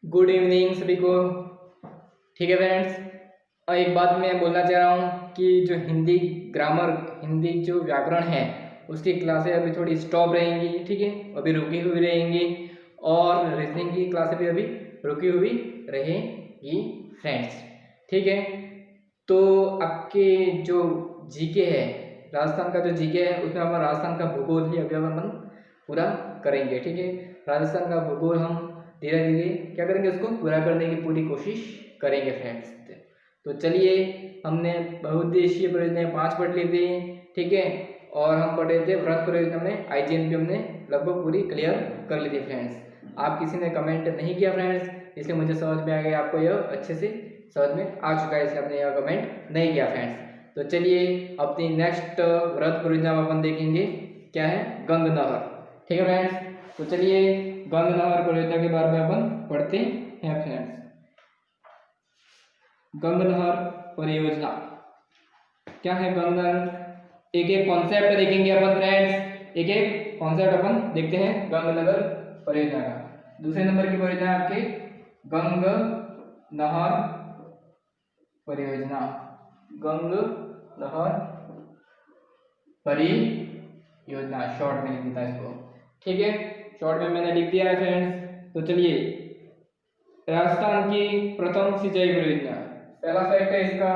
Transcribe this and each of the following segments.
Good evening सभी को। ठीक है फ्रेंड्स, और एक बात मैं बोलना चाह रहा हूँ कि जो हिंदी ग्रामर, हिंदी जो व्याकरण है उसकी क्लासें अभी थोड़ी स्टॉप रहेंगी। ठीक है, अभी रुकी हुई रहेंगी। और रीजनिंग की क्लासें भी अभी रुकी हुई रहेगी फ्रेंड्स। ठीक है, तो आपके जो जीके है, राजस्थान का जो जीके है उसमें अपन राजस्थान का भूगोल ही अभी अपन पूरा करेंगे। ठीक है, राजस्थान का भूगोल हम धीरे धीरे क्या करेंगे, उसको पूरा करने की पूरी कोशिश करेंगे फ्रेंड्स। तो चलिए, हमने बहुउद्देशीय परियोजनाएं 5 पढ़ ली थी। ठीक है, और हम पढ़े थे व्रत परियोजना में IGNP हमने लगभग पूरी क्लियर कर ली थी फ्रेंड्स। आप किसी ने कमेंट नहीं किया फ्रेंड्स, इसलिए मुझे समझ में आ गया आपको यह अच्छे से समझ में आ चुका है, इसलिए आपने यह कमेंट नहीं किया फ्रेंड्स। तो चलिए, अपनी नेक्स्ट व्रत परियोजना में अपन देखेंगे क्या है, गंग नहर। ठीक है फ्रेंड्स, तो चलिए गंग नहर परियोजना के बारे में अपन पढ़ते हैं फ्रेंड्स। गंग नहर परियोजना क्या है? गंग नहर एक एक कॉन्सेप्ट देखेंगे अपन फ्रेंड्स, एक एक कॉन्सेप्ट अपन देखते हैं गंग नहर परियोजना का। दूसरे नंबर की परियोजना है आपके गंग नहर परियोजना, गंग नहर परियोजना, शॉर्ट में लिख देता है इसको। ठीक है, शॉर्ट में मैंने लिख दिया है फ्रेंड्स। तो चलिए, राजस्थान की प्रथम सिंचाई परियोजना, पहला फैक्ट है इसका,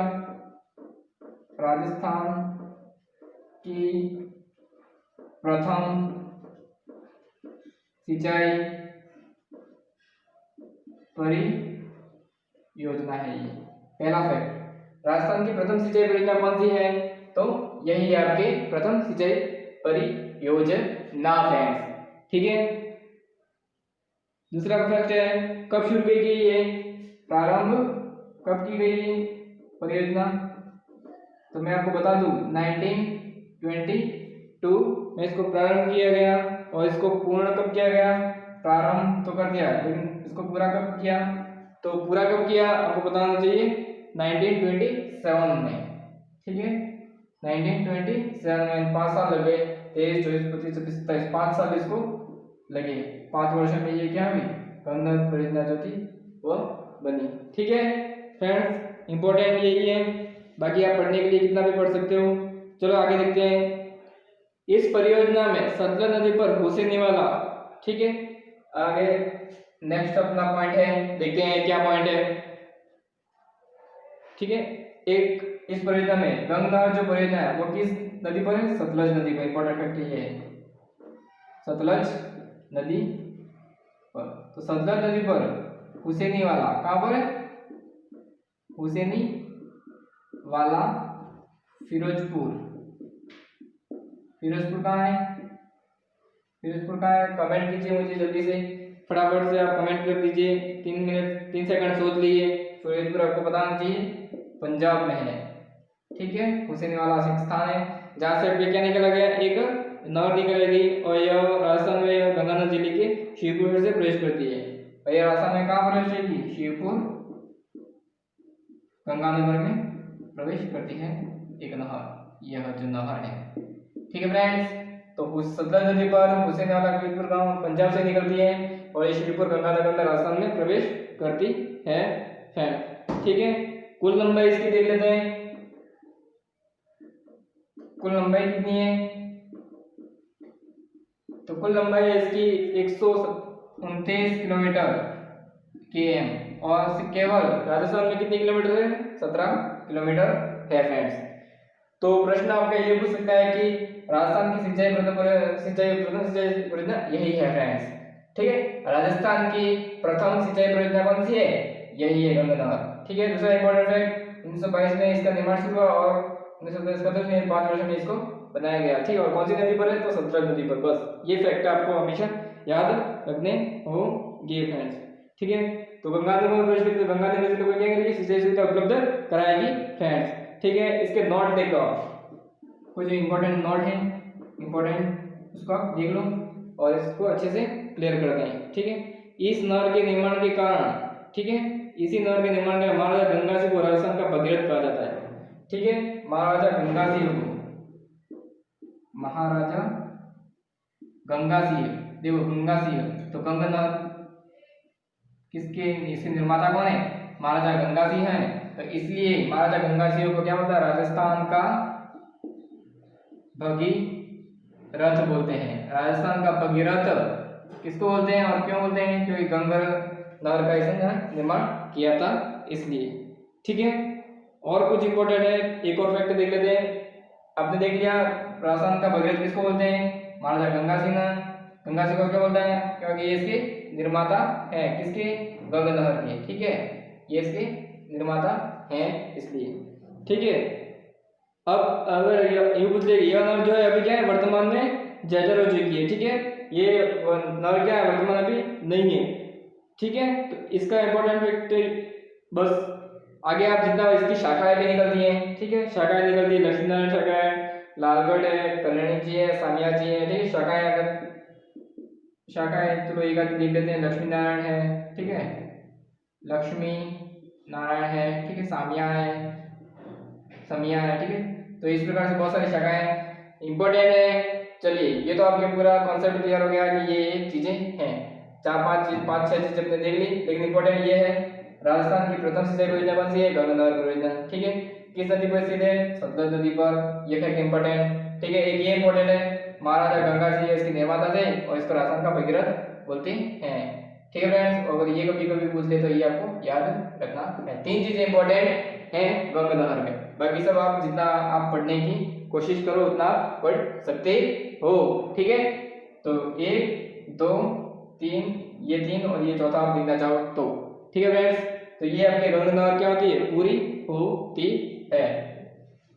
राजस्थान की प्रथम सिंचाई परियोजना है ये, पहला फैक्ट। राजस्थान की प्रथम सिंचाई परियोजना कौन सी है? तो यही है आपके प्रथम सिंचाई परियोजना फ्रेंड्स। ठीक है, दूसरा फैक्ट है कब शुरू की गई है, प्रारंभ कब की गई परियोजना? तो मैं आपको बता दूं 1922 में इसको प्रारंभ किया गया, और इसको पूर्ण कब किया गया? प्रारंभ तो कर दिया, लेकिन इसको पूरा कब किया? तो पूरा कब किया आपको बताना चाहिए 1927 में। ठीक है, 1927 में 5 साल लगे, 23, 24, 25, 26, 27, 5 साल इसको लगे। 5 वर्ष में ये क्या हुई, गंग नहर परियोजना जो थी वो बनी। ठीक है फ्रेंड्स, इंपॉर्टेंट यही है, बाकी आप पढ़ने के लिए कितना भी पढ़ सकते हो। चलो आगे देखते हैं। इस परियोजना में सतलज नदी पर हुसैनी वाला, ठीक है, आगे नेक्स्ट अपना पॉइंट है, देखते हैं क्या पॉइंट है। ठीक है, एक इस परियोजना में गंग नहर जो परियोजना है वो किस नदी पर है? सतलज नदी पर। इंपॉर्टेंट फैक्ट ये है, सतलज नदी पर। तो सतलज नदी पर हुसैनी वाला कहां पर है? हुसैनी वाला फिरोजपुर, फिरोजपुर कहाँ है? फिरोजपुर कहाँ है? कमेंट कीजिए मुझे जल्दी से, फटाफट से आप कमेंट कर दीजिए। 3 मिनट 3 सेकंड सोच लीजिए। फिरोजपुर आपको बताना चाहिए पंजाब में है। ठीक है, हुसैनी वाला स्थान है जहाँ से अभी क्या निकला गया, एक नहर निकलेगी, और यह राजस्थान में गंगानगर जिले के शिवपुर से प्रवेश करती है। और यह राजस्थान में कहाँ प्रवेश करेगी? शिवपुर गंगानगर में प्रवेश करती है एक नहर, यह जो नहर है। ठीक है फ्रेंड्स, तो सतलज नदी पर हुसैन वाला फिरोजपुर गांव पंजाब से निकलती है, और ये श्रीपुर गंगानगर में राजस्थान में प्रवेश करती है फ्रेंड्स। ठीक है, कुल लंबाई इसकी देख लेते हैं। कुल लंबाई कितनी है? तो कुल लंबाई है इसकी 129 किलोमीटर km, और केवल राजस्थान में कितने किलोमीटर है? 17 किलोमीटर है फ्रेंड्स। तो प्रश्न आपका ये पूछ सकता है कि राजस्थान की सिंचाई प्रथम सिंचाई परियोजना यही है फ्रेंड्स। ठीक है, राजस्थान की प्रथम सिंचाई परियोजना कौन सी है? यही है, गंग नहर। ठीक है, दूसरा इंपॉर्टेंट फैक्ट, 1922 में इसका निर्माण शुरू हुआ, और 1910 में 5 वर्ष में इसको बनाया गया। ठीक है, और कौन सी नदी पर है? तो सतलज नदी पर। बस ये फैक्ट आपको हमेशा याद रखने होंगे फ्रेंड्स। ठीक है, तो गंगानगर में प्रवेश करते गंगानगर जिले को क्या करेगी? सिंचाई सुविधा उपलब्ध कराएगी फ्रेंड्स। ठीक है, इसके नोट देखो, कुछ इंपॉर्टेंट नोट है, इंपॉर्टेंट उसको आप देख लो और इसको अच्छे से क्लियर कर दें। ठीक है, इस नहर के निर्माण के कारण, ठीक है, इसी नहर के निर्माण के महाराजा गंगा सिंह को राजस्थान का भगीरथ कहा जाता है। ठीक है, महाराजा गंगा सिंह को, महाराजा गंगा सिंह, देखो गंगा सिंह, तो गंगा नहर किसके, इसके निर्माता कौन है, महाराजा गंगा सिंह हैं। तो इसलिए महाराजा गंगा सिंह को क्या बोलता है, राजस्थान का भगीरथ बोलते हैं। राजस्थान का भगीरथ किसको बोलते हैं और क्यों बोलते हैं, क्योंकि गंगा नहर का इसने निर्माण किया था इसलिए। ठीक है, और कुछ इंपॉर्टेंट है, एक और फैक्ट देख लेते हैं। आपने देख लिया राजस्थान का भगीरथ किसको बोलते हैं, महाराजा गंगा सिंह। गंगा सिंह को क्या बोलता है, क्योंकि ये इसके निर्माता है, किसके, गंगा नहर के। ठीक है, ये इसके निर्माता हैं इसलिए। ठीक है, अब अगर ये पूछ ले, यह नहर जो है अभी क्या है, वर्तमान में जर्जर हो चुकी है। ठीक है, ये नहर क्या है, वर्तमान अभी नहीं है। ठीक है, तो इसका इंपॉर्टेंट फैक्ट बस आगे आप जितना इसकी शाखाएं भी निकलती हैं। ठीक है, शाखाएं निकलती है, लक्ष्मी नारायण शाखा है, लालगढ़ है, कल्याणी जी है, सामिया जी है। ठीक है, शाखाएं अगर शाखाएं चलो एक आधी लिख लेते हैं, लक्ष्मी नारायण है, ठीक है, लक्ष्मी नारायण है, ठीक है, सामिया है, समिया है। ठीक है, तो इस प्रकार से बहुत सारी शाखाएं इंपॉर्टेंट है। चलिए, ये तो आपके पूरा कॉन्सेप्ट क्लियर हो गया कि ये चीजें हैं। चार पांच छह चीजें आपने देख ली, लेकिन इंपॉर्टेंट ये है, राजस्थान की प्रथम सिंचाई परियोजना कौन सी है, गंगा नहर परियोजना। ठीक है, किस नदी पर स्थित है, सतलज नदी पर। ये फैक्ट इंपॉर्टेंट। ठीक है, एक ये इंपॉर्टेंट है, महाराजा गंगा सिंह इसके निर्माता थे और इसको राजस्थान का भगीरथ बोलते हैं। ठीक है फ्रेंड्स, अगर ये कभी कभी पूछ ले तो ये आपको याद रखना है। तीन चीजें इंपॉर्टेंट हैं गंगा नहर में, बाकी सब आप जितना आप पढ़ने की कोशिश करो उतना पढ़ सकते हो। ठीक है, तो एक दो तीन, ये तीन और ये चौथा आप लिखना चाहो तो। ठीक है फ्रेंड्स, तो ये आपके गंगा नहर क्या होती है, पूरी होती है।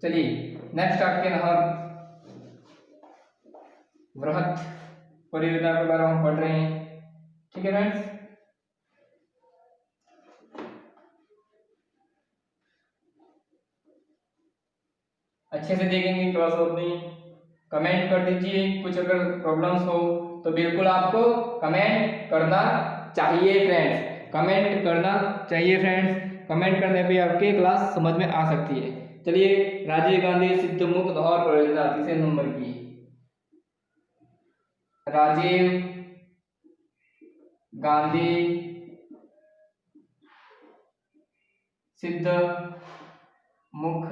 चलिए नेक्स्ट आपके नहर वृहत परियोजना के बारे में हम पढ़ रहे हैं। ठीक है फ्रेंड्स, अच्छे से देखेंगे क्लास अपनी, कमेंट कर दीजिए। कुछ अगर प्रॉब्लम्स हो तो बिल्कुल आपको कमेंट करना चाहिए फ्रेंड्स, कमेंट करना चाहिए फ्रेंड्स। कमेंट करने पे आपके क्लास समझ में आ सकती है। चलिए, राजीव गांधी सिद्धमुख नहर परियोजना तीसरे नंबर की, राजीव गांधी सिद्धमुख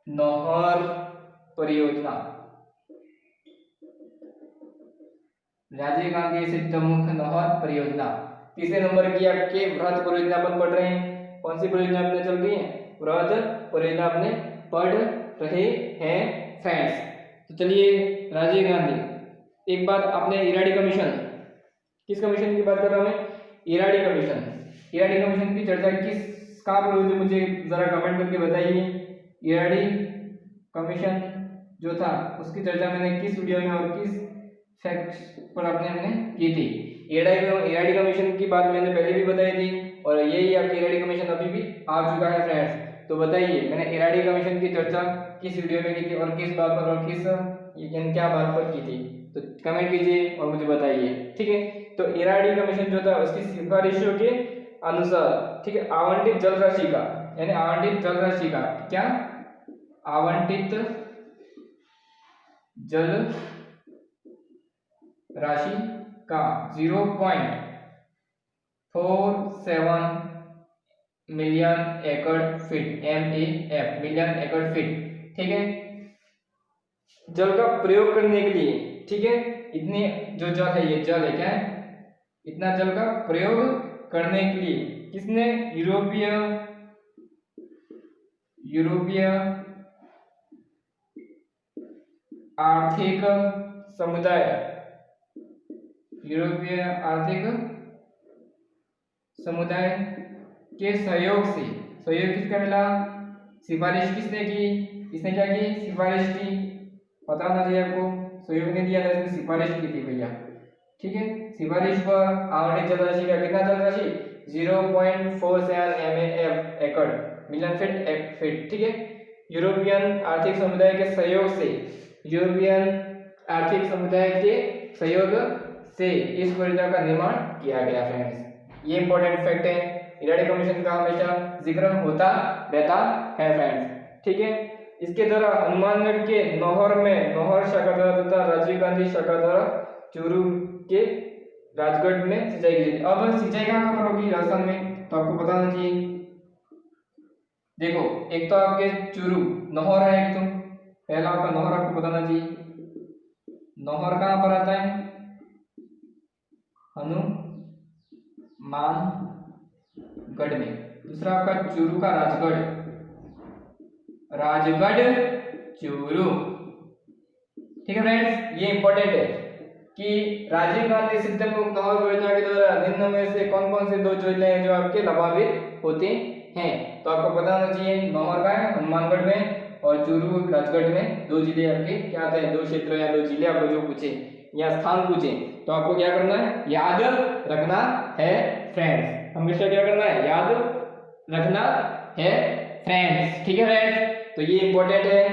नहर परियोजना, राजीव गांधी सिद्धमुख नहर परियोजना तीसरे नंबर की आपके वृहत परियोजना अपन पढ़ रहे हैं। कौन सी परियोजना अपने चल रही है, वृहत परियोजना अपने पढ़ रहे हैं फ्रेंड्स। तो चलिए, राजीव गांधी, एक बात आपने इराडी कमीशन, किस कमीशन की बात कर रहा हूं मैं, इराडी कमीशन। इराडी कमीशन की चर्चा किस कहाँ पर हुई थी, मुझे जरा कमेंट करके बताइए। इराडी कमीशन जो था उसकी चर्चा मैंने किस वीडियो में और किस फैक्ट्स पर हमने की थी। इराडी कमीशन की बात मैंने पहले भी बताई थी और यही आपकी इराडी कमीशन अभी भी आ चुका है फ्रेंड्स। तो बताइए मैंने इराडी कमीशन की चर्चा किस वीडियो में की थी और किस बात पर और किस क्या बात पर की थी, तो कमेंट कीजिए और मुझे बताइए। ठीक है, तो इराडी कमीशन जो था उसकी सिफारिशों के अनुसार, ठीक है, आवंटित जल राशि का, यानी आवंटित जल राशि का क्या, आवंटित जल राशि का 0.47 मिलियन एकड़ फीट, MAF मिलियन एकड़ फीट। ठीक है, जल का प्रयोग करने के लिए, ठीक है, इतनी जो जल है, ये जल है क्या है, इतना जल का प्रयोग करने के लिए किसने, यूरोपीय आर्थिक समुदाय, यूरोपीय आर्थिक समुदाय के सहयोग से, सहयोग किसका मिला, सिफारिश किसने की, इसने क्या की, सिफारिश की, पता होना चाहिए आपको, सहयोग ने दिया था, इसने सिफारिश की थी भैया। ठीक है, सिफारिश पर आवंटित जल राशि का कितना जल राशि, 0.47 MAF एकड़, मिलियन फीट। ठीक है, यूरोपियन आर्थिक समुदाय के सहयोग से, यूरोपियन आर्थिक समुदाय के सहयोग से इस परियोजना का निर्माण किया गया फ्रेंड्स। ये इंपॉर्टेंट फैक्ट है, इराडी कमीशन का हमेशा जिक्र होता रहता है फ्रेंड्स। ठीक है, इसके द्वारा हनुमानगढ़ के नौहर में नौहर शाखा द्वारा तथा राजीव गांधी शाखा द्वारा चूरू के राजगढ़ में सिंचाई की जाती है। अब सिंचाई कहाँ पर होगी राजस्थान में, तो आपको बताना चाहिए। देखो एक तो आपके चूरू नहर है, एक तो पहला आपका नहर आपको बताना चाहिए। नहर कहाँ पर आता है, हनुमानगढ़ में। दूसरा आपका चूरू का राजगढ़, राजगढ़ चूरू। ठीक है फ्रेंड्स, ये इंपॉर्टेंट है कि राजीव गांधी सिंचाई मुक्त नहर योजना के द्वारा निम्न में से कौन कौन से दो जिले हैं जो आपके लाभान्वित होते हैं। तो आपको पता होना चाहिए, नहर का है हनुमानगढ़ में और चूरू राजगढ़ में, दो जिले आपके क्या आते हैं, दो क्षेत्र या दो जिले आपको जो पूछे या स्थान पूछे तो आपको क्या करना है, याद रखना है फ्रेंड्स। हमेशा क्या करना है, याद रखना है फ्रेंड्स। ठीक है फ्रेंड्स, तो ये इंपॉर्टेंट है,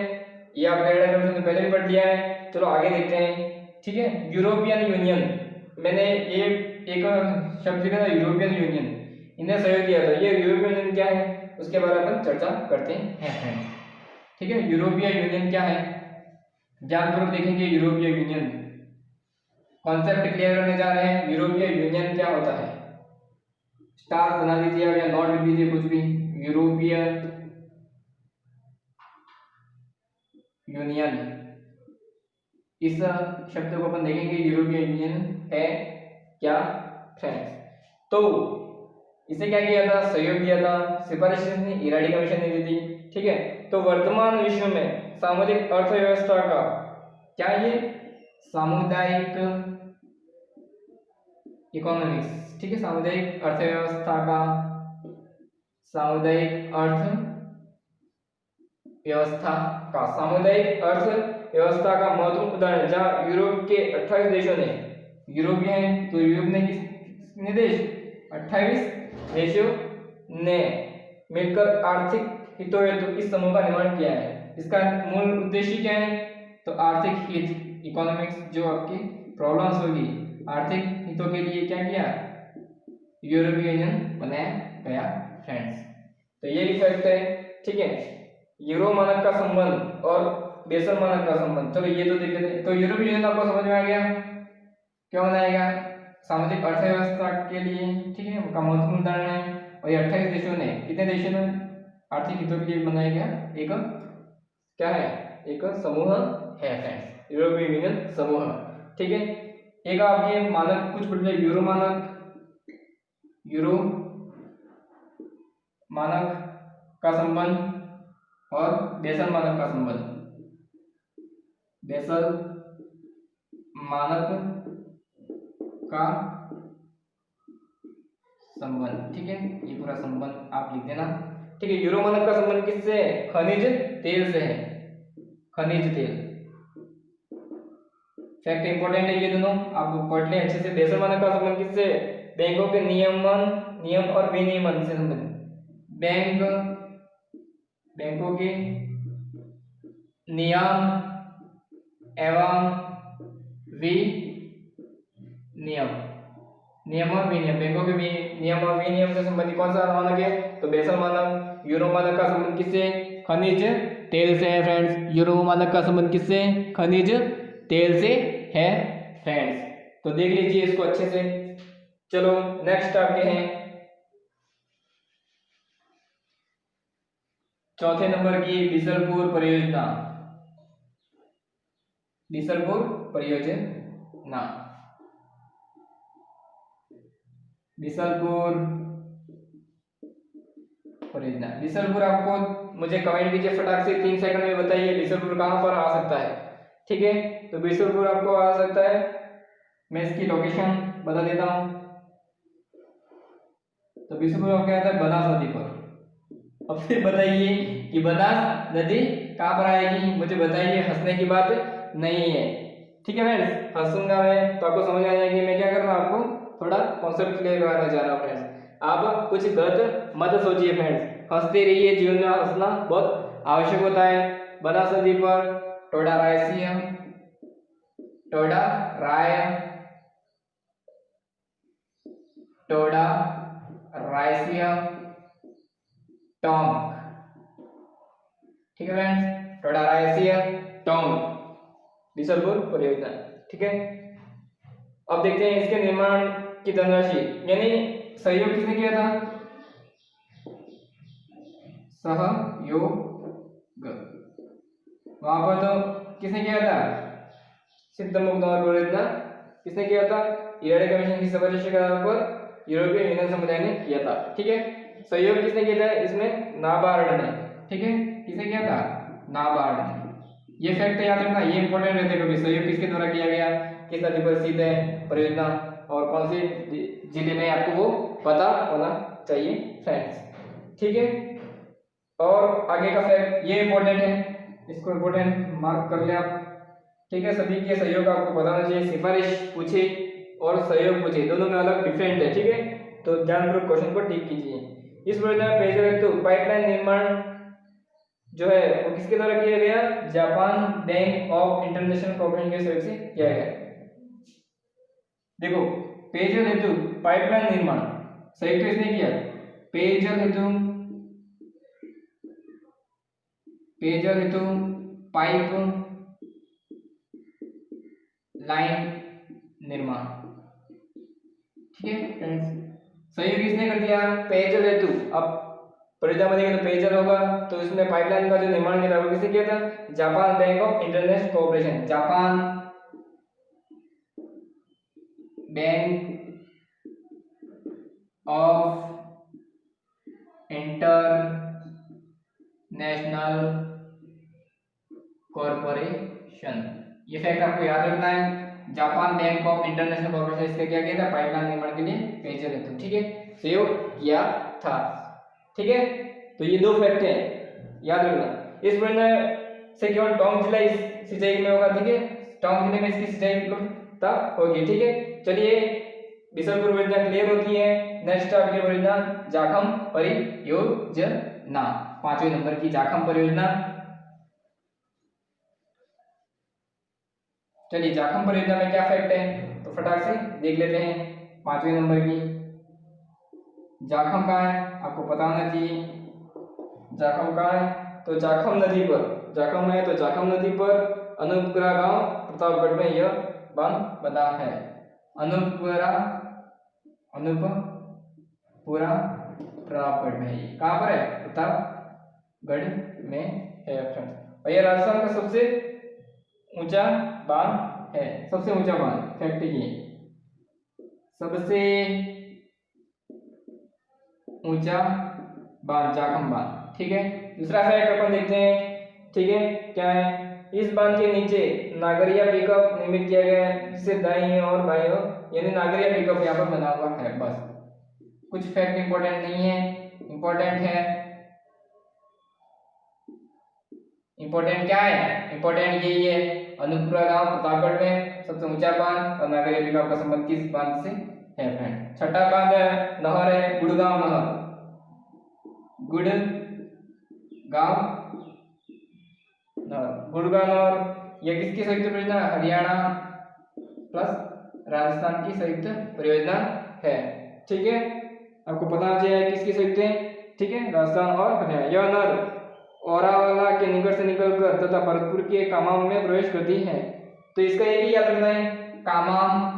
ये आपने पहले भी पढ़ लिया है। चलो आगे देखते हैं। ठीक है, यूरोपियन यूनियन, मैंने ये एक शब्द लिखा था यूरोपियन यूनियन, इन्हें सहयोग दिया था। ये यूरोपियन यूनियन क्या है उसके बारे में अपन चर्चा करते हैं फ्रेंड्स। ठीक है, यूरोपीय यूनियन क्या है, ध्यानपूर्वक देखेंगे। यूरोपीय यूनियन कॉन्सेप्ट क्लियर करने जा रहे हैं। यूरोपीय यूनियन क्या होता है, स्टार बना दीजिए या नोट लिख दीजिए कुछ भी। यूरोपीय यूनियन, इस शब्द को अपन देखेंगे यूरोपीय यूनियन है क्या फ्रेंड्स। तो इसे क्या किया था, सहयोग दिया था, सिफारिश इराडी कमीशन ने दी थी। ठीक है, तो वर्तमान विश्व में सामाजिक अर्थव्यवस्था का क्या, ये सामुदायिक इकोनॉमिक्स, ठीक है, सामुदायिक अर्थव्यवस्था का, सामुदायिक अर्थव्यवस्था का, सामुदायिक अर्थव्यवस्था का महत्वपूर्ण उदाहरण, जहां यूरोप के 28 देशों ने, यूरोपीय हैं तो यूरोप ने कितने देश, 28 देशों ने मिलकर आर्थिक हितों हेतु इस समूह का निर्माण किया है। इसका मूल उद्देश्य क्या है, तो आर्थिक हित, इकोनॉमिक्स, जो आपकी प्रॉब्लम्स होगी आर्थिक हितों के लिए क्या किया, यूरोपीय यूनियन बनाया गया फ्रेंड्स। तो ये इफेक्ट है। ठीक है, यूरो मानक का संबंध और बेसल मानक का संबंध, चलो ये तो देख लेते हैं। तो यूरोपीय यूनियन आपको समझ में आ गया क्यों बनाया गया, सामाजिक अर्थव्यवस्था के लिए। ठीक है, उनका महत्वपूर्ण उदाहरण है। और ये 28 देशों ने, कितने देशों ने आर्थिक हितों के लिए बनाया गया, एक क्या है, एक समूह है फ्रेंड्स, यूरोपीय यूनियन समूह। ठीक है, एक आपके मानक कुछ पढ़ लिया, यूरो मानक, यूरो मानक का संबंध और बेसल मानक का संबंध, बेसल मानक का संबंध। ठीक है, ये पूरा संबंध आप लिख देना। ठीक है, यूरो मानक का संबंध किससे है, खनिज तेल से है, खनिज तेल। फैक्ट इंपॉर्टेंट है ये दोनों, आप पढ़ लें अच्छे से। बेसल मानक का संबंध किससे, बैंकों के नियम और विनियमन से संबंधित, बैंकों के नियम एवं विनियम, नियम और विनियम, बैंकों के नियम और विनियम से संबंधित कौन सा मानक है, तो बेसल मानक। यूरो मानक का संबंध किससे, खनिज तेल से है फ्रेंड्स। यूरो मानक का संबंध किससे, खनिज तेल से है फ्रेंड्स। तो देख लीजिए इसको अच्छे से। चलो नेक्स्ट आपके हैं चौथे नंबर की बिसलपुर परियोजना, बिसलपुर परियोजना, बिसलपुर परियोजना। बिसलपुर आपको मुझे कमेंट कीजिए फटाक से, 3 सेकंड में बताइए बिसलपुर कहां पर आ सकता है। ठीक है, तो बिसलपुर आपको आ सकता है, मैं इसकी लोकेशन बता देता हूं। तो बिसलपुर आपको आता है बनास नदी पर। अब फिर बताइए कि बनास नदी कहां पर आएगी, मुझे बताइए, हंसने की बात नहीं है। ठीक है फ्रेंड्स, हंसूंगा मैं तो आपको समझ आ जाएगी मैं क्या कर रहा हूं, आपको थोड़ा कॉन्सेप्ट क्लियर कराना चाह रहा हूं फ्रेंड्स। आप कुछ गलत मत सोचिए फ्रेंड्स, हंसते रहिए, जीवन में हंसना बहुत आवश्यक होता है। बनास नदी पर टोडा रायसीयम, टोडा रायसीयम टोंक। ठीक है फ्रेंड्स, टोडा रायसीयम टोंक, बिसलपुर परियोजना। ठीक है, अब देखते हैं इसके निर्माण की धनराशि, यानी सहयोग किसने किया था? सहयोग वहां पर तो किसने किया था? सिद्धमुख नगर परियोजना किसने किया था? इराडे कमीशन की सिफारिश के आधार पर यूरोपीय यूनियन समुदाय ने किया था। ठीक है, सहयोग किसने किया था? इसमें नाबार्ड ने। ठीक है, किसने किया था? नाबार्ड ने। ये फैक्ट याद रखना, ये इंपॉर्टेंट रहते हैं। कभी सहयोग किसके द्वारा किया गया, किस नदी पर स्थित है परियोजना और कौन सी जिले में, आपको वो पता होना चाहिए फ्रेंड्स। ठीक है, और आगे का फैक्ट ये इंपॉर्टेंट है, इसको इंपॉर्टेंट मार्क कर ले आप। ठीक है, सभी के सहयोग आपको बताना चाहिए। सिफारिश पूछे और सहयोग पूछे, दोनों में अलग डिफरेंट है। ठीक है, तो ध्यानपूर्वक क्वेश्चन को टिक कीजिए। इस परियोजना में पेयजल हेतु पाइपलाइन निर्माण जो है वो किसके द्वारा किया गया? Japan bank of international cooperation के सहयोग से किया गया। देखो, पेयजल हेतु पाइपलाइन निर्माण सहयोग तो इसने किया। पेयजल हेतु पाइप लाइन निर्माण। ठीक है फ्रेंड्स, सहयोग किसने कर दिया? पेयजल हेतु। अब परियोजना बनेगी तो पेयजल होगा, तो इसमें पाइपलाइन का जो निर्माण किया था वो किसने किया था? Japan bank of international cooperation. Japan bank of international corporation, ये फैक्ट आपको याद रखना है। Japan bank of international corporation इसका क्या किया था? पाइपलाइन निर्माण के लिए पेयजल हेतु। ठीक है, सहयोग किया था। ठीक है, तो ये दो फैक्ट हैं, याद रखना। इस परियोजना से केवल टोंक जिला इस सिंचाई में होगा। ठीक है, टोंक जिले में इसकी सिंचाई उपलब्धता होगी। ठीक है, चलिए बिशनपुर परियोजना क्लियर होती है। नेक्स्ट आपकी परियोजना जाखम परियोजना, 5वें नंबर की जाखम परियोजना। चलिए जाखम परियोजना में क्या फैक्ट है तो फटाक से देख लेते हैं। 5वें नंबर की जाखम कहाँ है, आपको पता होना चाहिए। जाखम कहाँ है? तो जाखम नदी पर, जाखम है तो जाखम नदी पर अनूपपुरा गांव प्रतापगढ़ में यह बांध बना है। अनूपपुरा प्रतापगढ़ में, कहाँ पर है? प्रतापगढ़ में है फ्रेंड्स। और यह राजस्थान का सबसे ऊंचा बांध है। सबसे ऊंचा बांध, फैक्ट ये सबसे ऊंचा बांध जाखम बांध। ठीक है, दूसरा फैक्ट अपन देखते हैं। ठीक है, क्या है? इस बांध के नीचे नागरिया पिकअप निर्मित किया गया है, जिससे दाईं और बाईं ओर, यानी नागरिया पिकअप यहाँ पर बना हुआ है। बस कुछ फैक्ट इंपॉर्टेंट नहीं है, इंपॉर्टेंट है। इंपॉर्टेंट क्या है? इंपॉर्टेंट यही है, अनूपपुरा गांव प्रतापगढ़ में सबसे ऊंचा बांध और नागरिया पिकअप का संबंध किस बांध से है फ्रेंड? छठा बांध है, नहर है गुड़गांव नहर। गुड़गांव नहर यह किसकी संयुक्त परियोजना? हरियाणा प्लस राजस्थान की संयुक्त परियोजना है। ठीक है, आपको पता चाहिए किसकी संयुक्त है। ठीक है, राजस्थान और हरियाणा। यह नहर औरावाला के निकट से निकलकर तथा भरतपुर के कामाम में प्रवेश करती है। तो इसका एक ही याद रखना है, कामाम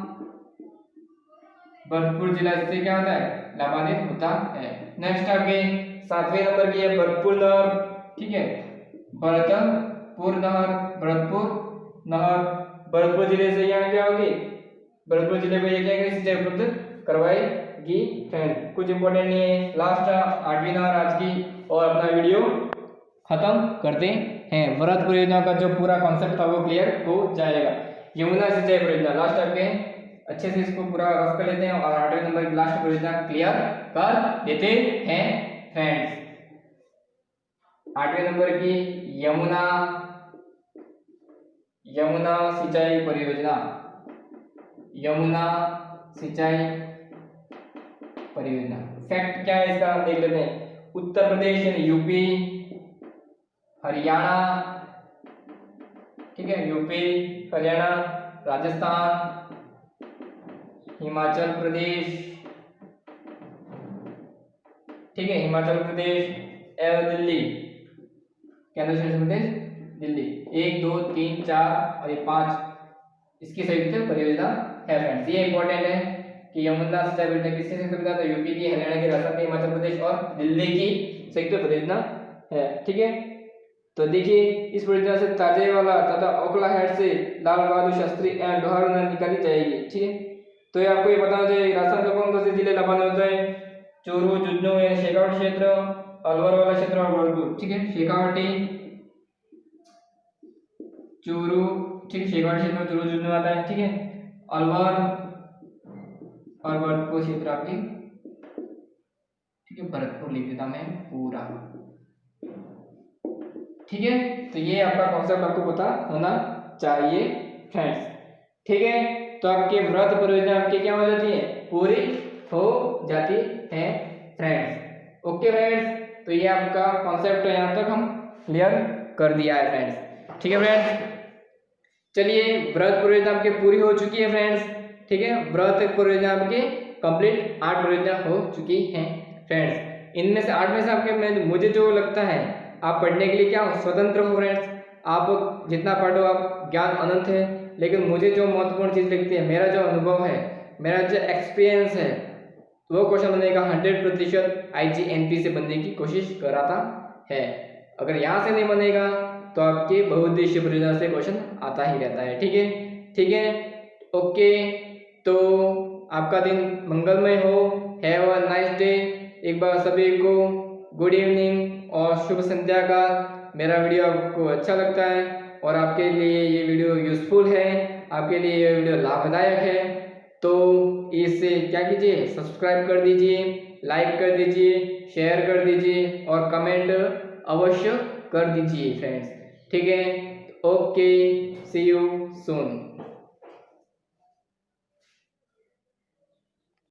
भरतपुर जिला से क्या होता है? लाभान्वित होता है। नेक्स्ट आपके 7वें नंबर की है भरतपुर नहर। ठीक है, भरतपुर नहर भरतपुर जिले से यहाँ क्या होगी? भरतपुर जिले को ये क्या सिंचाई उपलब्ध करवाएगी फ्रेंड। कुछ इंपॉर्टेंट नहीं है। लास्ट 8वीं नहर आज की, और अपना वीडियो खत्म करते हैं। भरत परियोजना का जो पूरा कॉन्सेप्ट था वो क्लियर हो जाएगा। यमुना सिंचाई परियोजना लास्ट आपके, अच्छे से इसको पूरा रफ कर लेते हैं और 8वें नंबर की लास्ट परियोजना क्लियर कर देते हैं फ्रेंड्स। 8वें नंबर की यमुना सिंचाई परियोजना। यमुना सिंचाई परियोजना फैक्ट क्या है इसका देख लेते हैं। उत्तर प्रदेश यानी यूपी, हरियाणा, ठीक है, यूपी, हरियाणा, राजस्थान, हिमाचल प्रदेश, ठीक है, हिमाचल प्रदेश एवं दिल्ली, केंद्र शासित प्रदेश दिल्ली। 1 2 3 4 और ये 5 इसकी संयुक्त परियोजना है फ्रेंड्स। ये इंपॉर्टेंट है कि यमुना सिंचाई परियोजना किसकी संयुक्त परियोजना, तो यूपी की, हरियाणा की, राजस्थान की, हिमाचल प्रदेश और दिल्ली की संयुक्त परियोजना है। ठीक है, तो देखिए इस परियोजना से ताजेवाला तथा ओखला हेड से लाल बहादुर शास्त्री एवं लोहारू नहर निकाली जाएगी। ठीक है, तो ये आपको ये बताना चाहिए राजस्थान के कौन कौन से जिले लाभान्वित होते हैं, चूरू, झुंझुनू या शेखावटी क्षेत्र, अलवर वाला क्षेत्र और भरतपुर। ठीक है, शेखावटी, चूरू, ठीक, शेखावटी क्षेत्र, चूरू, झुंझुनू आता है। ठीक है, अलवर और भरतपुर क्षेत्र आपके, ठीक है, भरतपुर लिख देता मैं पूरा। ठीक है, तो ये आपका कॉन्सेप्ट आपको पता होना चाहिए फ्रेंड्स। ठीक है, तो आपके व्रत परियोजना आपकी क्या हो जाती है, पूरी हो जाती है फ्रेंड्स। ओके फ्रेंड्स, तो ये आपका कॉन्सेप्ट यहाँ तक हम क्लियर कर दिया है फ्रेंड्स। ठीक है फ्रेंड्स, चलिए व्रत परियोजना आपकी पूरी हो चुकी है फ्रेंड्स। ठीक है, व्रत परियोजना आपकी कंप्लीट 8 परियोजना हो चुकी हैं फ्रेंड्स। इनमें से 8 में से आपके मुझे जो लगता है आप पढ़ने के लिए क्या हो, स्वतंत्र हो फ्रेंड्स। आप जितना पढ़ो आप ज्ञान अनंत है, लेकिन मुझे जो महत्वपूर्ण चीज़ लगती है, मेरा जो अनुभव है, मेरा जो एक्सपीरियंस है, वो क्वेश्चन बनने का 100% IGNP से बनने की कोशिश कराता है। अगर यहाँ से नहीं बनेगा तो आपके बहुउद्देशीय परियोजना से क्वेश्चन आता ही रहता है। ठीक है, ठीक है, ओके, तो आपका दिन मंगलमय हो, हैव अ नाइस डे। एक बार सभी को गुड इवनिंग और शुभ संध्या का। मेरा वीडियो आपको अच्छा लगता है और आपके लिए ये वीडियो यूजफुल है, आपके लिए ये वीडियो लाभदायक है, तो इसे क्या कीजिए, सब्सक्राइब कर दीजिए, लाइक कर दीजिए, शेयर कर दीजिए और कमेंट अवश्य कर दीजिए फ्रेंड्स। ठीक है, ओके, सी यू सून।